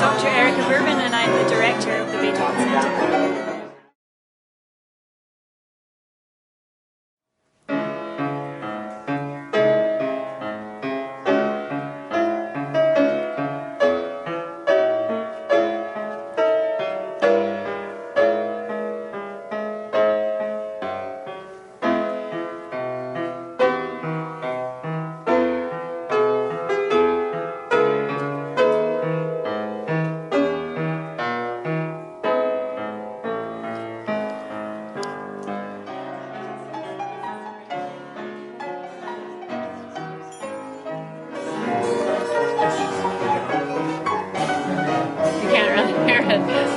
Buurman, and I'm the director of the Beethoven Center.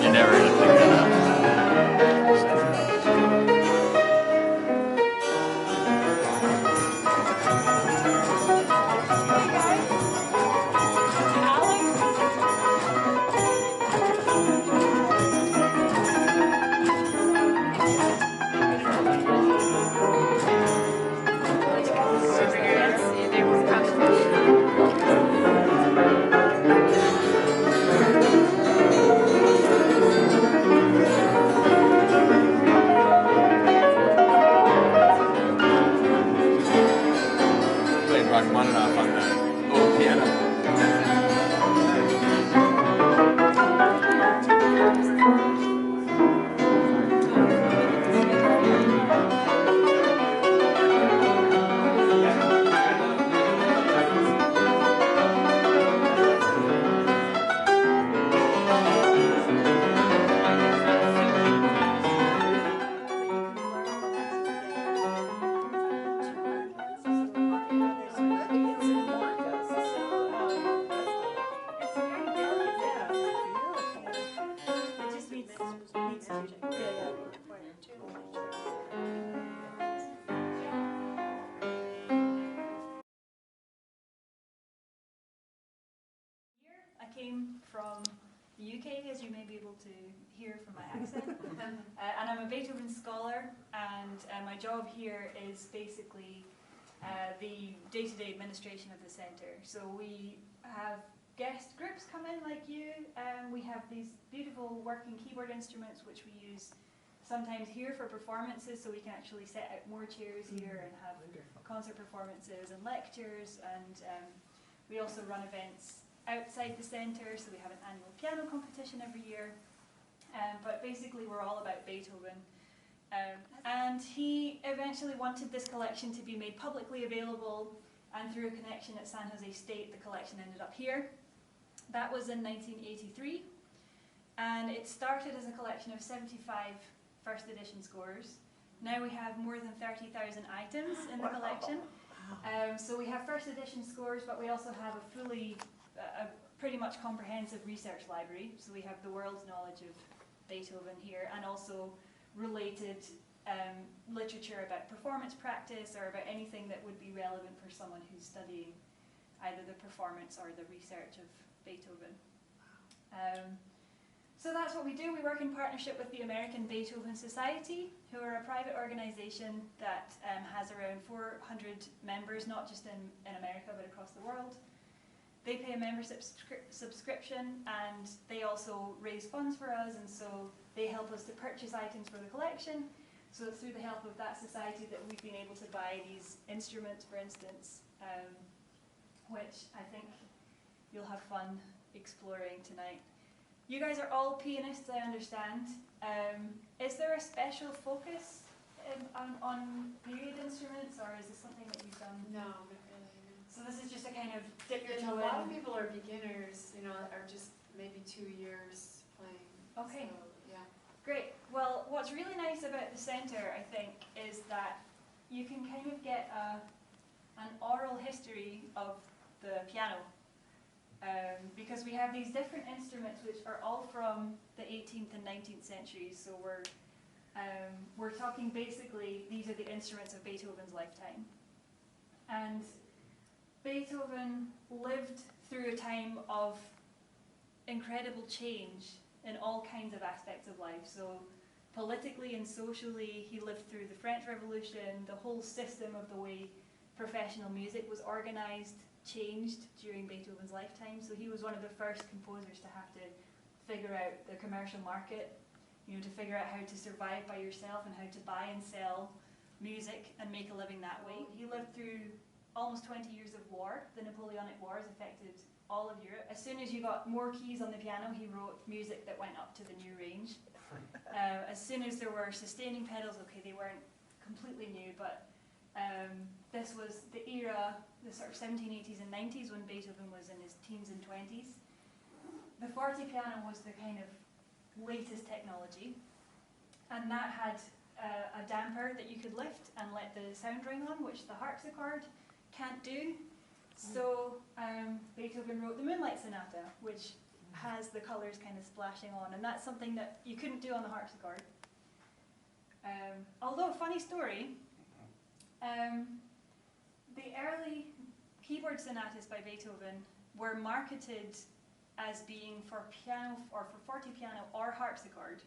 You're never going to figure it out. Rachmaninoff on the old piano. I came from the UK, as you may be able to hear from my accent, and I'm a Beethoven scholar, and my job here is basically the day-to-day administration of the centre. So we have guest groups come in like you, we have these beautiful working keyboard instruments which we use sometimes here for performances, so we can actually set out more chairs here and have concert performances and lectures, and we also run events outside the centre, so we have an annual piano competition every year, but basically we're all about Beethoven. And he eventually wanted this collection to be made publicly available, and through a connection at San Jose State the collection ended up here. That was in 1983, and it started as a collection of 75 first edition scores. Now we have more than 30,000 items in the collection. So we have first edition scores, but we also have a pretty much comprehensive research library. So we have the world's knowledge of Beethoven here, and also related literature about performance practice or about anything that would be relevant for someone who's studying either the performance or the research of Beethoven. So that's what we do. We work in partnership with the American Beethoven Society, who are a private organisation that has around 400 members, not just in America but across the world. They pay a membership subscription, and they also raise funds for us, and so they help us to purchase items for the collection. So it's through the help of that society that we've been able to buy these instruments, for instance, which I think you'll have fun exploring tonight. You guys are all pianists, I understand. Is there a special focus on period instruments, or is this something that you've done? No, not really. So this is just a kind of dip your toe in. A lot of people are beginners, are just maybe 2 years playing. Okay. So, yeah. Great. Well, what's really nice about the centre, I think, is that you can kind of get an oral history of the piano. Because we have these different instruments which are all from the 18th and 19th centuries. So we're talking basically, these are the instruments of Beethoven's lifetime. And Beethoven lived through a time of incredible change in all kinds of aspects of life. So politically and socially, he lived through the French Revolution, the whole system of the way professional music was organised changed during Beethoven's lifetime. So he was one of the first composers to have to figure out the commercial market, to figure out how to survive by yourself and how to buy and sell music and make a living that way. He lived through almost 20 years of war. The Napoleonic Wars affected all of Europe. As soon as you got more keys on the piano, he wrote music that went up to the new range. As soon as there were sustaining pedals, okay, they weren't completely new, but this was the era, the sort of 1780s and 90s when Beethoven was in his teens and 20s. The forte piano was the kind of latest technology, and that had a damper that you could lift and let the sound ring on, which the harpsichord can't do. So Beethoven wrote the Moonlight Sonata, which has the colours kind of splashing on, and that's something that you couldn't do on the harpsichord. Although, funny story, the early keyboard sonatas by Beethoven were marketed as being for piano or for forte piano or harpsichord.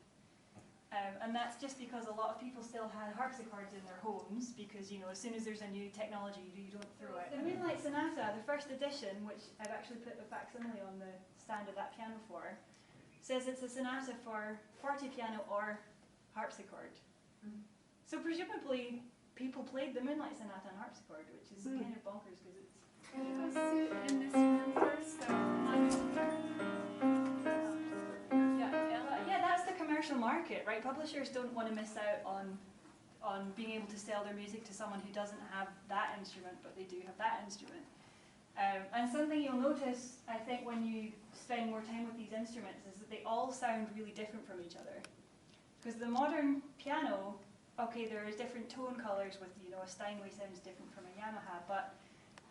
And that's just because a lot of people still had harpsichords in their homes because, as soon as there's a new technology, you don't throw it. The Moonlight Sonata, the first edition, which I've actually put a facsimile on the stand of that piano for, says it's a sonata for forte piano or harpsichord. So presumably, people played the Moonlight Sonata on harpsichord, which is kind of bonkers because it's... Can you go sit in this room first? Yeah, that's the commercial market, right? Publishers don't want to miss out on being able to sell their music to someone who doesn't have that instrument, but they do have that instrument. And something you'll notice, I think, when you spend more time with these instruments is that they all sound really different from each other. Because the modern piano, okay, there is different tone colors with, a Steinway sounds different from a Yamaha, but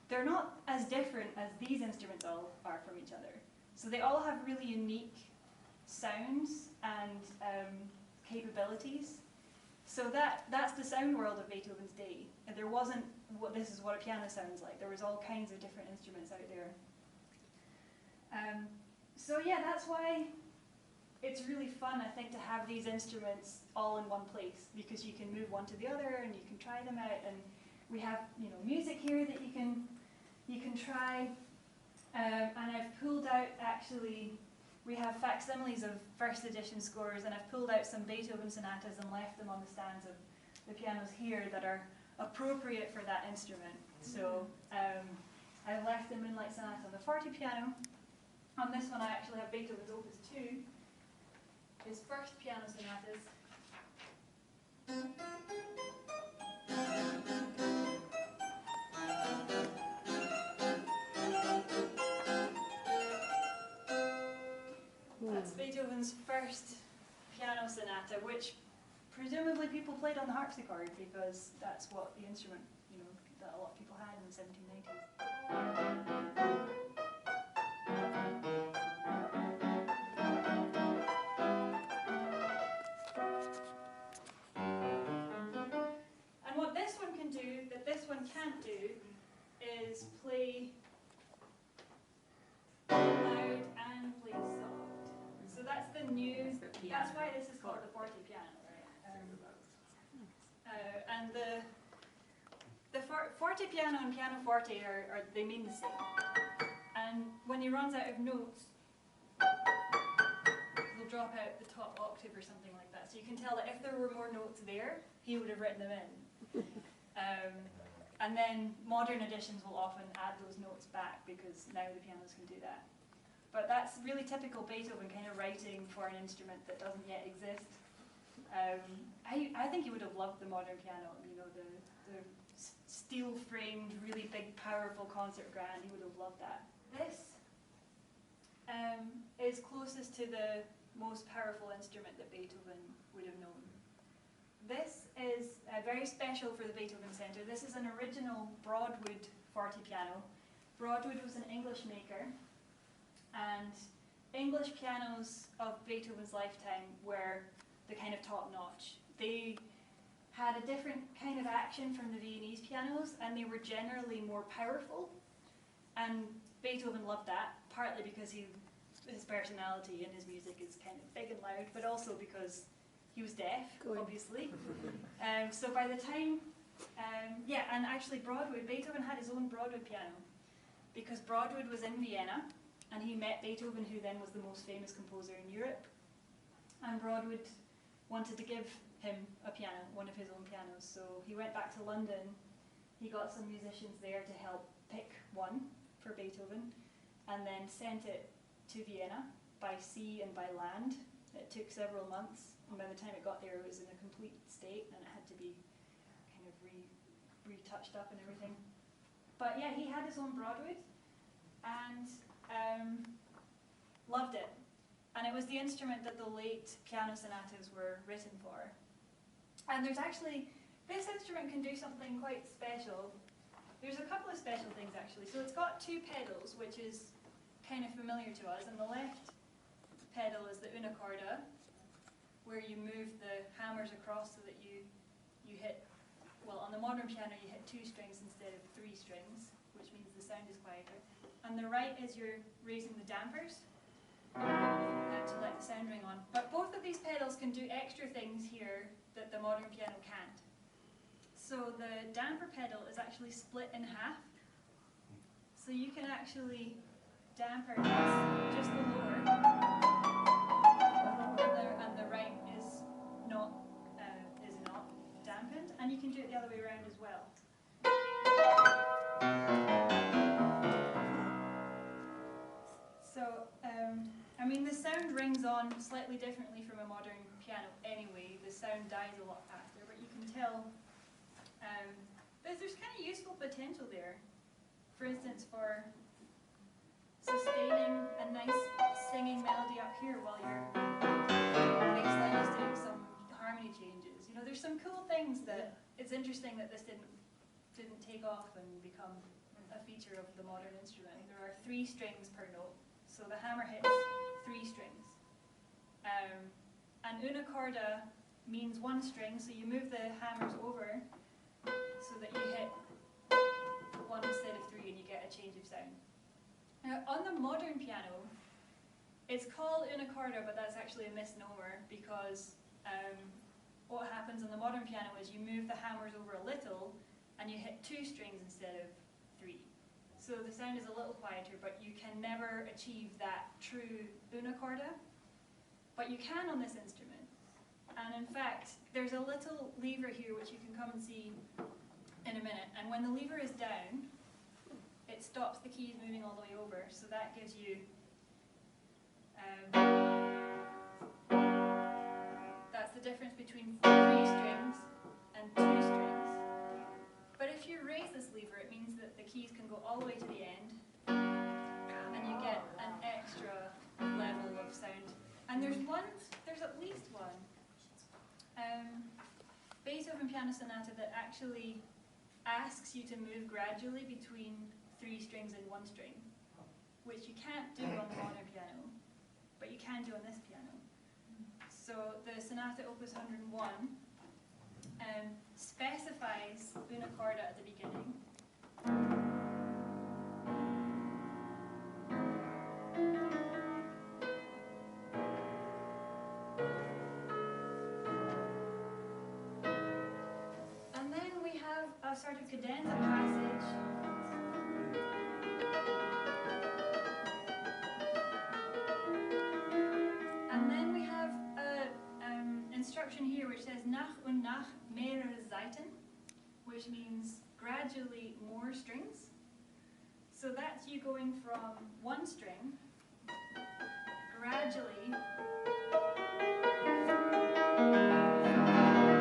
they're not as different as these instruments all are from each other. So they all have really unique sounds and capabilities. So that's the sound world of Beethoven's day. And there wasn't this is what a piano sounds like. There was all kinds of different instruments out there. So yeah, that's why it's really fun, I think, to have these instruments all in one place, because you can move one to the other and you can try them out. And we have music here that you can try. And I've pulled out, actually, we have facsimiles of first edition scores, and I've pulled out some Beethoven sonatas and left them on the stands of the pianos here that are appropriate for that instrument. So I've left the Moonlight Sonata on the forte piano. On this one I actually have Beethoven's Opus 2, his first piano sonatas. That's Beethoven's first piano sonata, which presumably people played on the harpsichord because that's what the instrument, that a lot of people had in the 1790s. And what this one can do that this one can't do is play loud and play soft. So that's the new, that's why this is called the forte piano, right? And the forte piano and pianoforte they mean the same. And when he runs out of notes, he'll drop out the top octave or something like that. So you can tell that if there were more notes there, he would have written them in. And then modern editions will often add those notes back because now the pianos can do that. But that's really typical Beethoven, kind of writing for an instrument that doesn't yet exist. I think he would have loved the modern piano, the steel-framed, really big, powerful concert grand. He would have loved that. This is closest to the most powerful instrument that Beethoven would have known. This is very special for the Beethoven Center. This is an original Broadwood forte piano. Broadwood was an English maker, and English pianos of Beethoven's lifetime were the kind of top-notch. They had a different kind of action from the Viennese pianos, and they were generally more powerful. And Beethoven loved that, partly because his personality and his music is kind of big and loud, but also because he was deaf, obviously. So by the time, and actually Broadwood, Beethoven had his own Broadwood piano, because Broadwood was in Vienna, and he met Beethoven, who then was the most famous composer in Europe. And Broadwood wanted to give him a piano, one of his own pianos. So he went back to London, he got some musicians there to help pick one for Beethoven, and then sent it to Vienna by sea and by land. It took several months, and by the time it got there, it was in a complete state, and it had to be kind of retouched up and everything. But yeah, he had his own Broadwood, and loved it. And it was the instrument that the late piano sonatas were written for. And there's actually, this instrument can do something quite special. There's a couple of special things actually. So it's got two pedals, which is kind of familiar to us. And the left pedal is the una corda, where you move the hammers across so that you hit, well, on the modern piano you hit 2 strings instead of 3 strings, which means the sound is quieter. On the right is you're raising the dampers to let the sound ring on. But both of these pedals can do extra things here that the modern piano can't. So the damper pedal is actually split in half. So you can actually damper just the lower, and the right is not dampened, and you can do it the other way around as well. So, I mean, the sound rings on slightly differently from a modern piano anyway. The sound dies a lot faster, but you can tell there's kind of useful potential there. For instance, for sustaining a nice singing melody up here while your bass line is doing some harmony changes. You know, there's some cool things that it's interesting that this didn't take off and become a feature of the modern instrument. There are 3 strings per note, so the hammer hits 3 strings. And una corda means 1 string, so you move the hammers over so that you hit 1 instead of 3 and you get a change of sound. Now, on the modern piano, it's called una corda, but that's actually a misnomer because what happens on the modern piano is you move the hammers over a little and you hit 2 strings instead of 3. So the sound is a little quieter, but you can never achieve that true una corda. But you can on this instrument. And in fact, there's a little lever here which you can come and see in a minute. And when the lever is down, it stops the keys moving all the way over. So that gives you that's the difference between 3 strings and 2 strings. But if you raise this lever, it means that the keys can go all the way to the end, and you get an extra level of sound. And there's at least one Beethoven piano sonata that actually asks you to move gradually between 3 strings and 1 string, which you can't do on the modern piano, but you can do on this piano. So the Sonata Opus 101 specifies una corda at the beginning. And then we have a sort of cadenza passage. And then we have an instruction here which says nach und nach mehrere Seiten, which means gradually more strings. So that's you going from 1 string, gradually to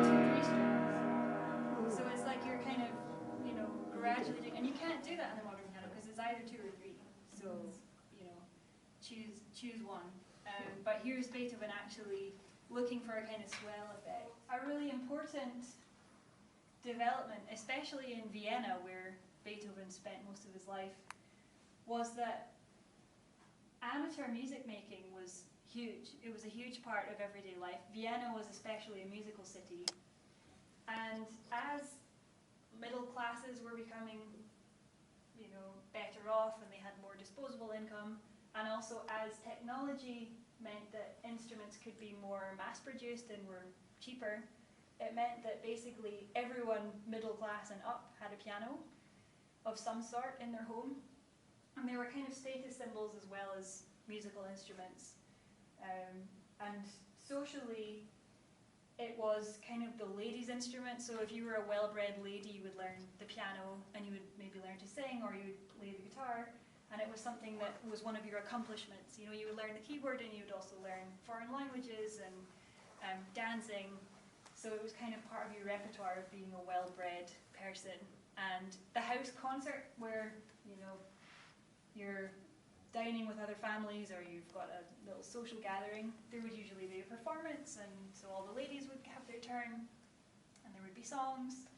3 strings. So it's like you're kind of, gradually doing, and you can't do that on the modern piano because it's either 2 or 3. So, choose one. But here's Beethoven actually looking for a kind of swell effect. A really important development, especially in Vienna, where Beethoven spent most of his life, was that amateur music making was huge. It was a huge part of everyday life. Vienna was especially a musical city. And as middle classes were becoming, better off and they had more disposable income, and also as technology meant that instruments could be more mass-produced and were cheaper, it meant that basically everyone middle class and up had a piano of some sort in their home. And they were kind of status symbols as well as musical instruments. And socially, it was kind of the ladies' instrument. So if you were a well-bred lady, you would learn the piano, and you would maybe learn to sing, or you would play the guitar. And it was something that was one of your accomplishments. You know, you would learn the keyboard, and you would also learn foreign languages and dancing. So it was kind of part of your repertoire of being a well-bred person. And the house concert, where, you know, you're dining with other families, or you've got a little social gathering, there would usually be a performance, and so all the ladies would have their turn, and there would be songs,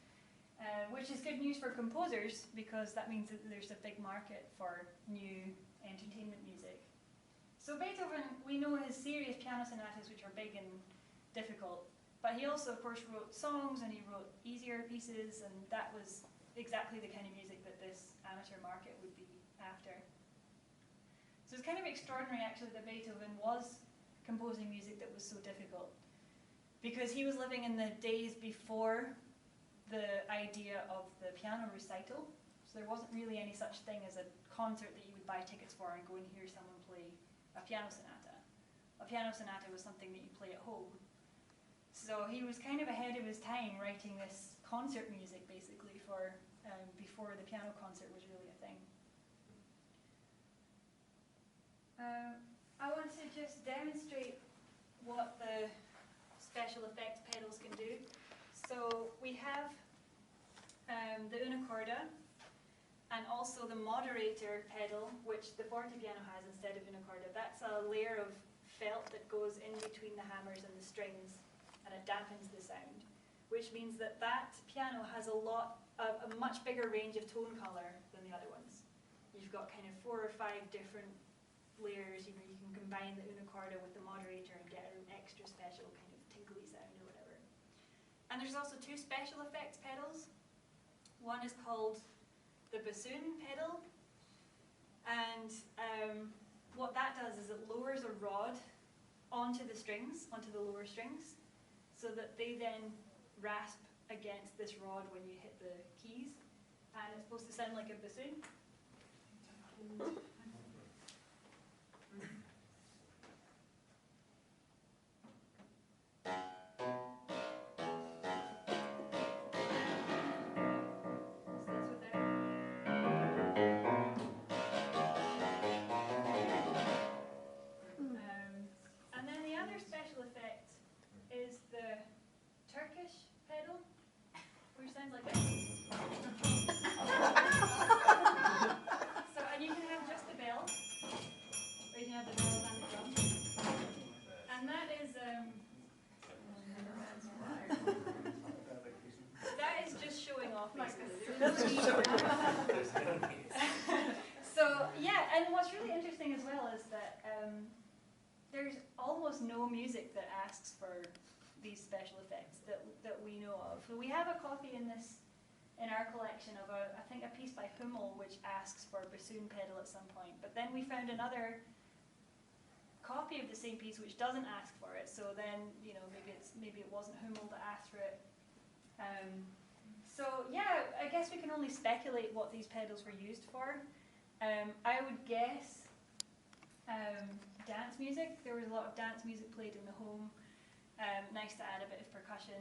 which is good news for composers, because that means that there's a big market for new entertainment music. So Beethoven, we know his serious piano sonatas, which are big and difficult, but he also, of course, wrote songs, and he wrote easier pieces, and that was exactly the kind of music that this amateur market would be after. So it's kind of extraordinary, actually, that Beethoven was composing music that was so difficult, because he was living in the days before the idea of the piano recital. So there wasn't really any such thing as a concert that you would buy tickets for and go and hear someone play a piano sonata. A piano sonata was something that you play at home. So he was kind of ahead of his time writing this concert music, basically, for before the piano concert was really a thing. I want to just demonstrate what the special effects pedals can do. So we have the unicorda, and also the moderator pedal, which the fortepiano has instead of unicorda. That's a layer of felt that goes in between the hammers and the strings, and it dampens the sound, which means that that piano has a much bigger range of tone color than the other ones. You've got kind of 4 or 5 different layers. You know, you can combine the unicorda with the moderator and get an extra special kind of tinkly sound or whatever. And there's also 2 special effects pedals. One is called the bassoon pedal, and what that does is it lowers a rod onto the strings, onto the lower strings, so that they then rasp against this rod when you hit the keys, and it's supposed to sound like a bassoon. And then the other special effect is the Turkish pedal, which sounds like this. So, and you can have just the bell, or you can have the bells and the drum. And that is just showing off, basically. So yeah, and what's really interesting as well is that there's almost no music that asks for these special effects that we know of. So we have a copy in our collection of I think a piece by Hummel, which asks for a bassoon pedal at some point. But then we found another copy of the same piece which doesn't ask for it. So then, you know, maybe it wasn't Hummel that asked for it. So yeah, I guess we can only speculate what these pedals were used for. I would guess dance music. There was a lot of dance music played in the home. Nice to add a bit of percussion.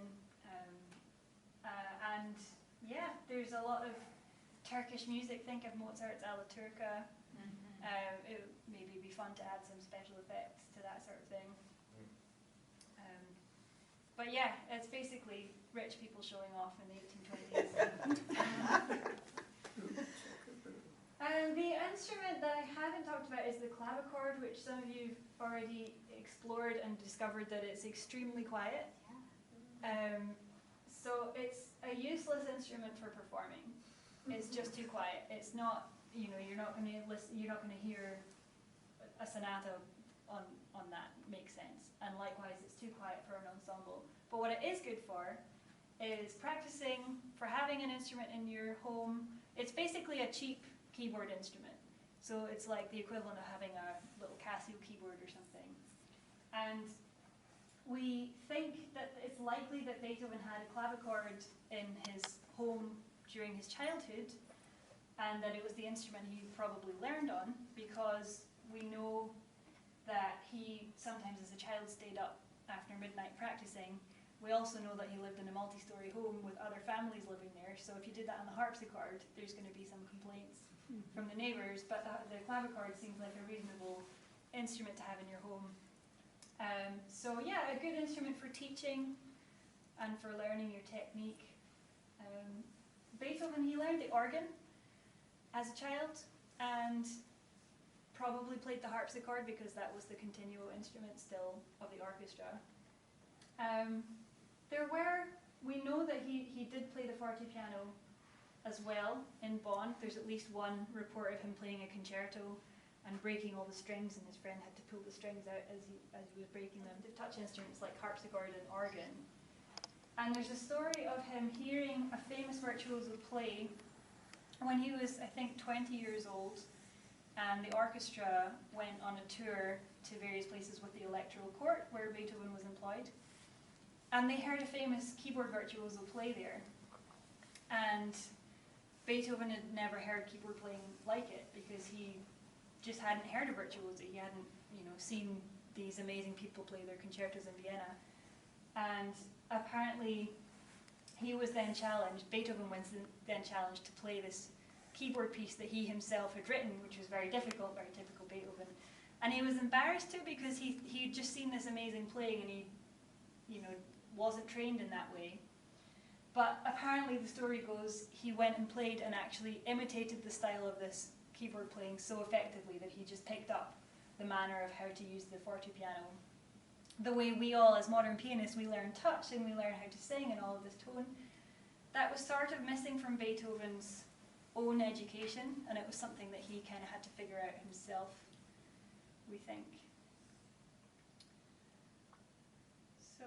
And yeah, there's a lot of Turkish music. Think of Mozart's Alla Turca. It would maybe be fun to add some special effects to that sort of thing. But yeah, it's basically rich people showing off in the 1820s. The instrument that I haven't talked about is the clavichord, which some of you have already explored and discovered that it's extremely quiet. So it's a useless instrument for performing. It's just too quiet. It's not, you know, you're not going to listen. You're not going to hear a sonata on that make sense. And likewise, it's too quiet for an ensemble. But what it is good for is practicing, for having an instrument in your home. It's basically a cheap keyboard instrument. So it's like the equivalent of having a little Casio keyboard or something. And we think that it's likely that Beethoven had a clavichord in his home during his childhood, and that it was the instrument he probably learned on, because we know that he sometimes as a child stayed up after midnight practicing. We also know that he lived in a multi-story home with other families living there, so if you did that on the harpsichord, there's going to be some complaints from the neighbours, but the clavichord seems like a reasonable instrument to have in your home. So yeah, a good instrument for teaching and for learning your technique. Beethoven, he learned the organ as a child and probably played the harpsichord because that was the continual instrument still of the orchestra. We know that he did play the fortepiano as well in Bonn. There's at least one report of him playing a concerto and breaking all the strings, and his friend had to pull the strings out as he was breaking them. To touch instruments like harpsichord and organ. And there's a story of him hearing a famous virtuoso play when he was, I think, 20 years old, and the orchestra went on a tour to various places with the electoral court where Beethoven was employed. And they heard a famous keyboard virtuoso play there. And Beethoven had never heard keyboard playing like it because he just hadn't heard a virtuoso. He hadn't, seen these amazing people play their concertos in Vienna. And apparently he was then challenged, Beethoven was then challenged to play this keyboard piece that he himself had written, which was very difficult, very typical Beethoven. And he was embarrassed too because he'd just seen this amazing playing and he, wasn't trained in that way. But apparently the story goes, he went and played and actually imitated the style of this keyboard playing so effectively that he just picked up the manner of how to use the fortepiano. The way we all, as modern pianists, we learn touch and we learn how to sing and all of this tone. That was sort of missing from Beethoven's own education, and it was something that he kind of had to figure out himself, we think. So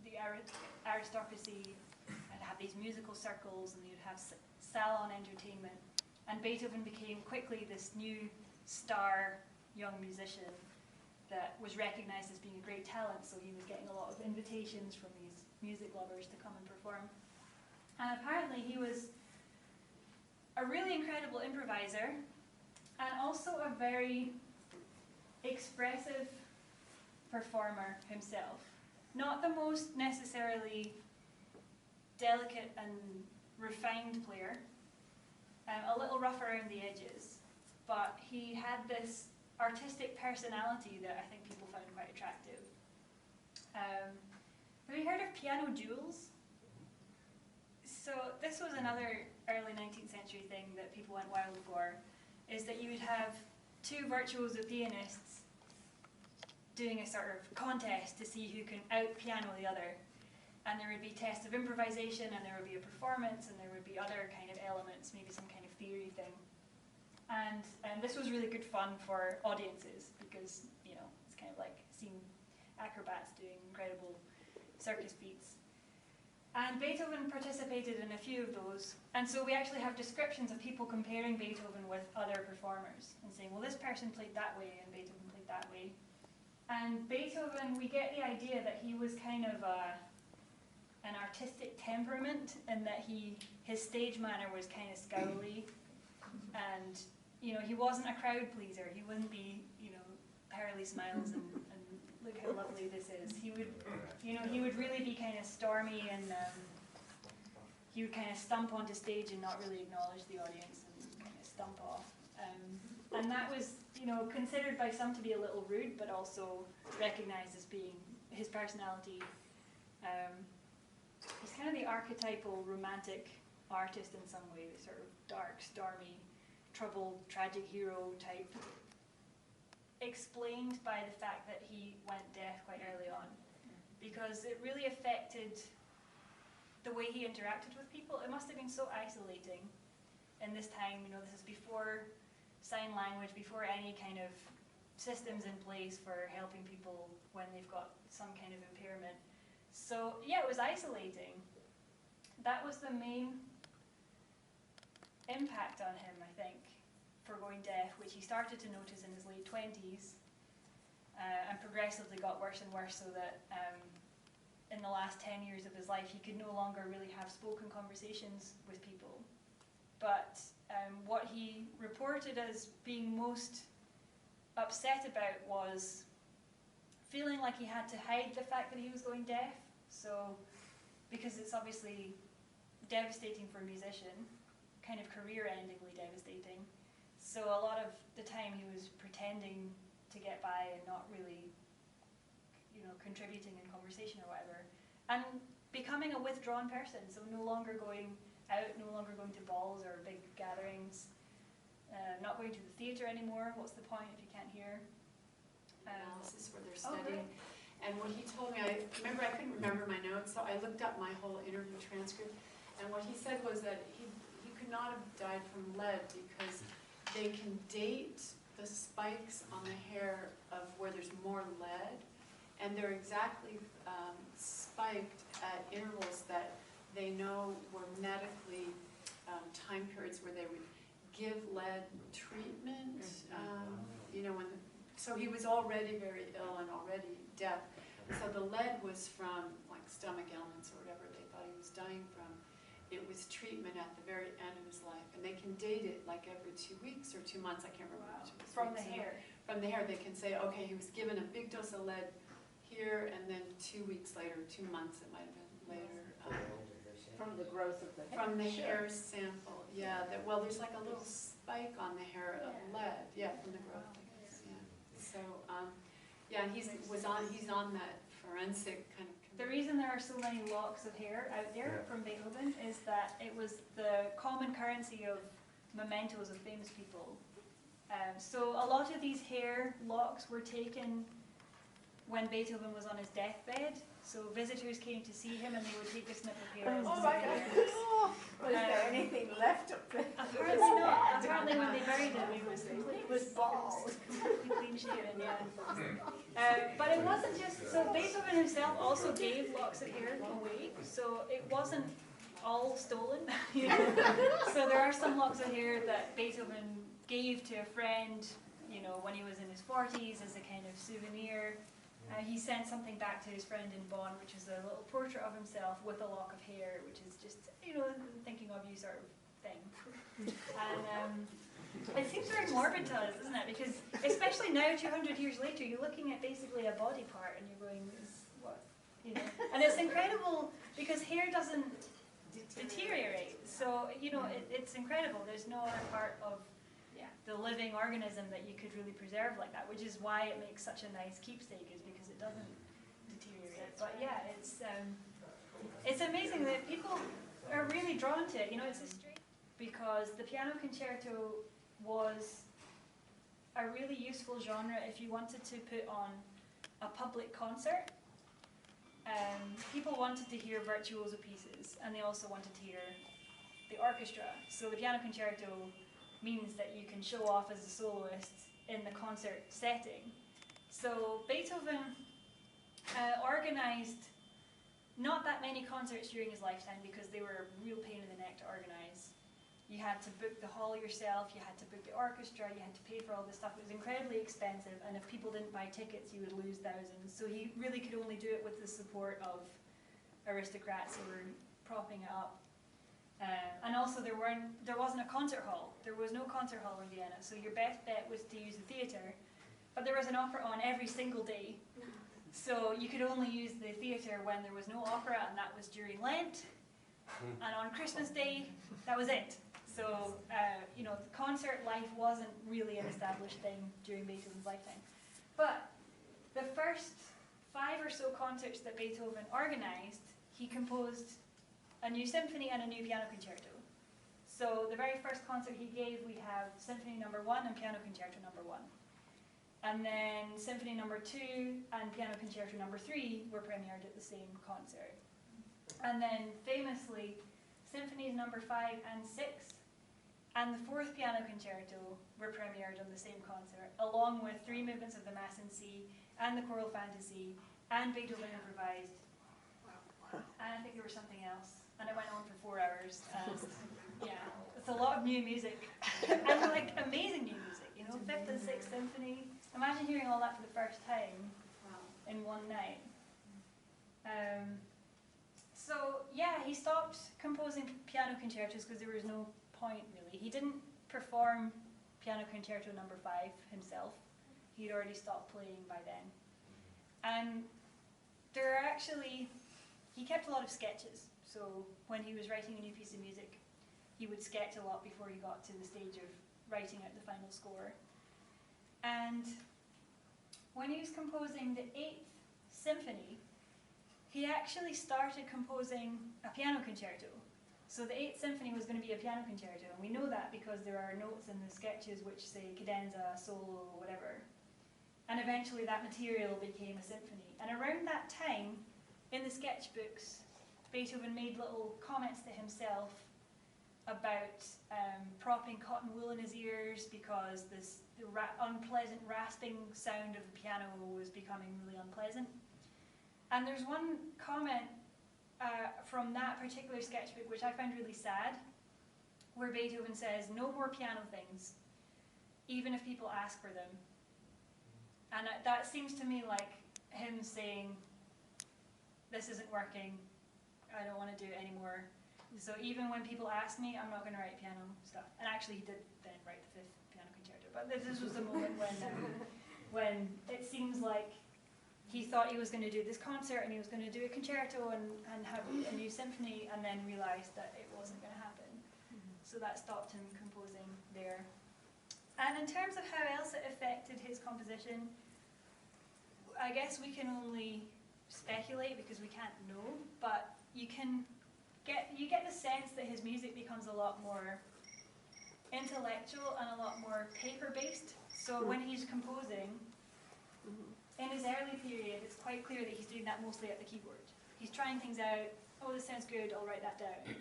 the aristocracy had had these musical circles and you'd have salon entertainment, and Beethoven became quickly this new star young musician that was recognized as being a great talent, so he was getting a lot of invitations from these music lovers to come and perform. And apparently he was a really incredible improviser and also a very expressive performer himself. Not the most necessarily delicate and refined player, a little rough around the edges, but he had this artistic personality that I think people found quite attractive. Have you heard of piano duels? So this was another early 19th century thing that people went wild for, is that you would have two virtuoso pianists doing a sort of contest to see who can out-piano the other. And there would be tests of improvisation, and there would be a performance, and there would be other kind of elements, maybe some kind of theory thing. And this was really good fun for audiences because, it's kind of like seeing acrobats doing incredible circus feats. And Beethoven participated in a few of those. And so we actually have descriptions of people comparing Beethoven with other performers and saying, well, this person played that way and Beethoven played that way. And Beethoven, we get the idea that he was kind of an artistic temperament, and that his stage manner was kind of scowly, and he wasn't a crowd pleaser. He wouldn't be pearly smiles and look how lovely this is. He would really be kind of stormy, and he would kind of stump onto stage and not really acknowledge the audience and kind of stump off. And that was considered by some to be a little rude, but also recognized as being his personality. He's kind of the archetypal romantic artist in some way, the sort of dark, stormy, troubled, tragic hero type, explained by the fact that he went deaf quite early on, because it really affected the way he interacted with people. It must have been so isolating in this time. This is before sign language, before any kind of systems in place for helping people when they've got some kind of impairment. So yeah, it was isolating. That was the main impact on him, I think, for going deaf, which he started to notice in his late 20s, and progressively got worse and worse, so that in the last 10 years of his life he could no longer really have spoken conversations with people. but what he reported as being most upset about was feeling like he had to hide the fact that he was going deaf. So, because it's obviously devastating for a musician, kind of career-endingly devastating. So a lot of the time he was pretending to get by and not really, you know, contributing in conversation or whatever. And becoming a withdrawn person, so no longer going out, no longer going to balls or big gatherings, not going to the theatre anymore. What's the point if you can't hear? Analysis where they're studying. And what he told me, I couldn't remember my notes, so I looked up my whole interview transcript, and what he said was that he could not have died from lead because they can date the spikes on the hair of where there's more lead, and they're exactly spiked at intervals that they know were medically time periods where they would give lead treatment, you know, so he was already very ill and already deaf. So the lead was from like stomach ailments or whatever they thought he was dying from. It was treatment at the very end of his life. And they can date it like every 2 weeks or 2 months, I can't remember. Wow. Which From the hair. From the hair, they can say, okay, he was given a big dose of lead here, and then 2 weeks later, 2 months it might have been later. From the growth of the hair. From the hair sample, yeah. Well, there's like a little spike on the hair of lead, yeah, from the growth. So, yeah, and he's on that forensic kind of committee. The reason there are so many locks of hair out there from Beethoven is that it was the common currency of mementos of famous people. So a lot of these hair locks were taken when Beethoven was on his deathbed. So visitors came to see him and they would take a snip of hair. Oh my God. Was there anything left of it? Apparently not. Apparently when they buried him, he was bald. clean shaven, yeah. But it wasn't just, so Beethoven himself also gave locks of hair away, so it wasn't all stolen. You know? So there are some locks of hair that Beethoven gave to a friend, you know, when he was in his 40s as a kind of souvenir. He sent something back to his friend in Bonn, which is a little portrait of himself with a lock of hair, which is just, you know, thinking of you sort of thing. And it seems very morbid to us, isn't it? Because especially now, 200 years later, you're looking at basically a body part and you're going, what? You know? And it's incredible because hair doesn't deteriorate. So, you know, it's incredible. There's no other part of the living organism that you could really preserve like that, which is why it makes such a nice keepsake, is because it doesn't deteriorate. But yeah, it's amazing that people are really drawn to it. You know, it's a strange, because the piano concerto was a really useful genre if you wanted to put on a public concert. People wanted to hear virtuoso pieces, and they also wanted to hear the orchestra. So the piano concerto means that you can show off as a soloist in the concert setting. So Beethoven organised not that many concerts during his lifetime because they were a real pain in the neck to organise. You had to book the hall yourself, you had to book the orchestra, you had to pay for all this stuff. It was incredibly expensive, and if people didn't buy tickets, you would lose thousands. So he really could only do it with the support of aristocrats who were propping it up. And also there wasn't a concert hall. There was no concert hall in Vienna, so your best bet was to use the theatre. But there was an opera on every single day. So you could only use the theatre when there was no opera, and that was during Lent. And on Christmas Day, that was it. So, you know, the concert life wasn't really an established thing during Beethoven's lifetime. But the first 5 or so concerts that Beethoven organised, he composed a new symphony and a new piano concerto. So the very first concert he gave, we have Symphony No. 1 and Piano Concerto No. 1. And then Symphony No. 2 and Piano Concerto No. 3 were premiered at the same concert. And then famously, Symphonies No. 5 and 6 and the 4th Piano Concerto were premiered on the same concert, along with 3 movements of the Mass in C and the Choral Fantasy and Beethoven Improvised. And I think there was something else. And it went on for 4 hours. Yeah, it's a lot of new music. And like amazing new music, you know, 5th and 6th Symphony. Imagine hearing all that for the first time in one night. So yeah, he stopped composing piano concertos because there was no point, really. He didn't perform Piano Concerto No. 5 himself. He'd already stopped playing by then. And there are actually, he kept a lot of sketches. So when he was writing a new piece of music, he would sketch a lot before he got to the stage of writing out the final score. And when he was composing the 8th Symphony, he actually started composing a piano concerto. So the 8th Symphony was going to be a piano concerto, and we know that because there are notes in the sketches which say cadenza, solo, whatever. And eventually that material became a symphony. And around that time, in the sketchbooks, Beethoven made little comments to himself about propping cotton wool in his ears because the unpleasant rasping sound of the piano was becoming really unpleasant. And there's one comment from that particular sketchbook which I found really sad, where Beethoven says, "No more piano things, even if people ask for them." And that seems to me like him saying, this isn't working, I don't want to do it anymore. So even when people ask me, I'm not going to write piano stuff. And actually he did then write the 5th piano concerto. But this was the moment when it seems like he thought he was going to do this concert and he was going to do a concerto and have a new symphony, and then realized that it wasn't going to happen. So that stopped him composing there. And in terms of how else it affected his composition, I guess we can only speculate because we can't know, but you get the sense that his music becomes a lot more intellectual and a lot more paper-based. So when he's composing, in his early period, it's quite clear that he's doing that mostly at the keyboard. He's trying things out, oh, this sounds good, I'll write that down.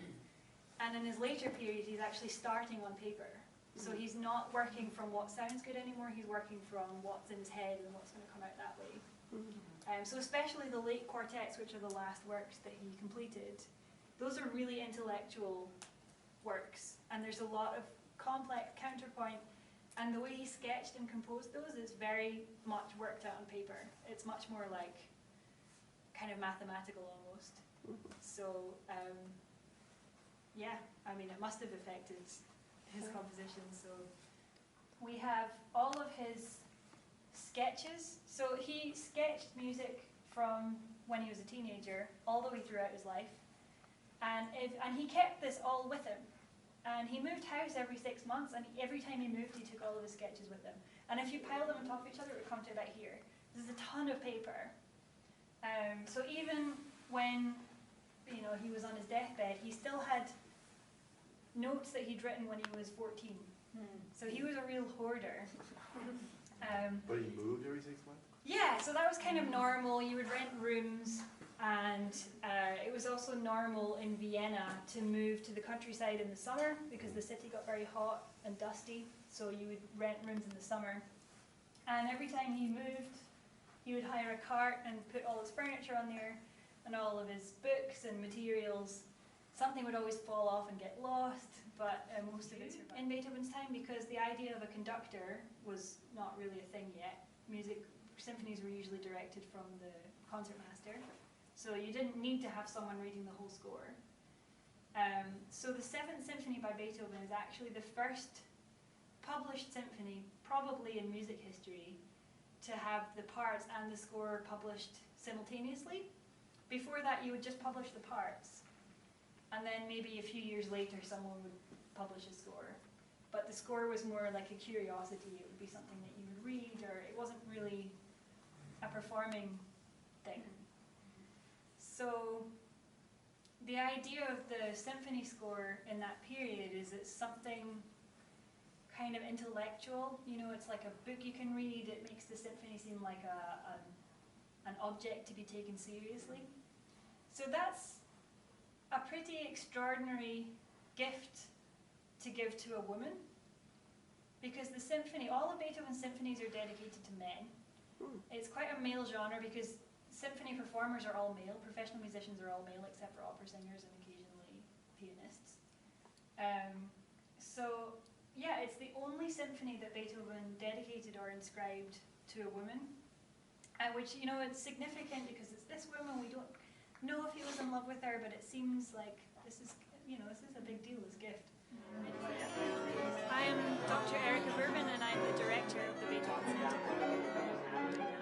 And in his later period, he's actually starting on paper. So he's not working from what sounds good anymore, he's working from what's in his head and what's going to come out that way. So especially the late quartets, which are the last works that he completed, those are really intellectual works, and there's a lot of complex counterpoint, and the way he sketched and composed those is very much worked out on paper. It's much more like kind of mathematical almost. So yeah, I mean, it must have affected his composition. So we have all of his sketches. So he sketched music from when he was a teenager all the way throughout his life, and he kept this all with him. And he moved house every 6 months, and every time he moved, he took all of his sketches with him. And if you pile them on top of each other, it would come to about here. This is a ton of paper. So even when he was on his deathbed, he still had notes that he'd written when he was 14. So he was a real hoarder. But he moved every 6 months? Yeah, so that was kind of normal. You would rent rooms, and it was also normal in Vienna to move to the countryside in the summer because the city got very hot and dusty, so you would rent rooms in the summer. And every time he moved, he would hire a cart and put all his furniture on there and all of his books and materials. Something would always fall off and get lost, but most of it survived. In Beethoven's time, because the idea of a conductor was not really a thing yet, symphonies were usually directed from the concertmaster, so you didn't need to have someone reading the whole score. So the 7th Symphony by Beethoven is actually the first published symphony, probably in music history, to have the parts and the score published simultaneously. Before that, you would just publish the parts, and then maybe a few years later someone would publish a score. But the score was more like a curiosity. It would be something that you would read, or it wasn't really a performing thing. So the idea of the symphony score in that period is it's something kind of intellectual. It's like a book you can read. It makes the symphony seem like an object to be taken seriously. So that's a pretty extraordinary gift to give to a woman, because the symphony, all of Beethoven's symphonies are dedicated to men. It's quite a male genre because symphony performers are all male, professional musicians are all male except for opera singers and occasionally pianists. So yeah, it's the only symphony that Beethoven dedicated or inscribed to a woman, which it's significant because it's this woman. We don't know if he was in love with her, but it seems like this is a big deal, this gift. I'm Dr. Erica Buurman and I'm the director of the Beethoven Center.